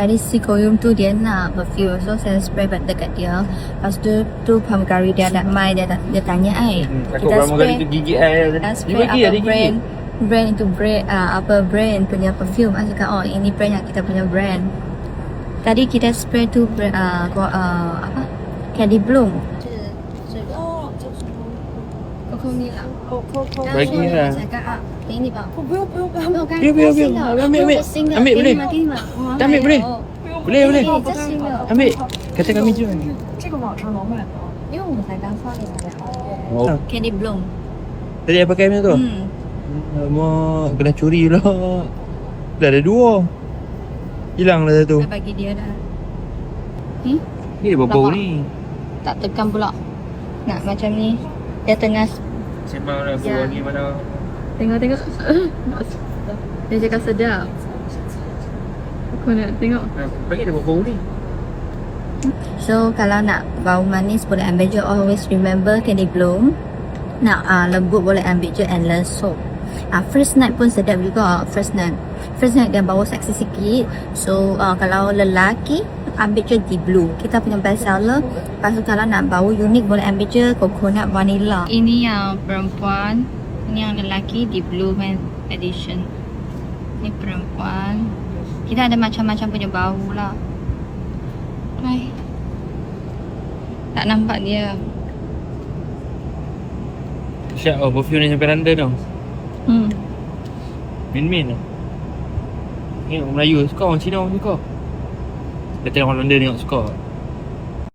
Tadi si Koyum tu dia nak perfume. So saya spray dekat dia. Lepas tu pramugari dia ada mai. Dia tanya ai. Takut pramugari tu gigit ai. Kita spray apa brand itu apa brand punya perfume. Saya cakap oh ini brand yang kita punya brand. Tadi kita spray tu apa? Candy Bloom. 扣你了，扣。 Bagi lah. Cakap给你吧。不用新的，ambil boleh. 给你吧。 Tak ambil boleh. Boleh. 这新的。 Ambil. Kata kami jual. 这个网上能买吗？因为我们才刚放进来。 Oh. Candy Bloom. Tadi apa pakai macam tu? Alamak, kena curi lah. Dah ada 2. Hilang lah satu. Saya bagi dia dah. Ni bau Nampak? ni. Tak tekan pula. Nak macam ni. Dia tengah Sembang dah Ya. wangi mana. Tengok. Dia cakap sedap. Aku nak tengok. Bagi dia bau ni. So kalau nak bau manis boleh ambil je. Always remember Candy Bloom. Nak lembut boleh ambil je Endless Soap. First night pun sedap juga. First night dia bau seksi sikit. So kalau lelaki ambil je Deep Blue. Kita punya best seller. Lepas tu kalau nak bau unik boleh ambil je Coconut Vanilla. Ini yang perempuan. Ini yang lelaki Deep Blue Edition. Ini perempuan. Kita ada macam-macam punya bau lah. Hai. Tak nampak dia. Syak perfume ni sampai London tau. Min lah. Ni orang Melayu suka, orang Cina pun suka. Dia tengok orang London tengok suka.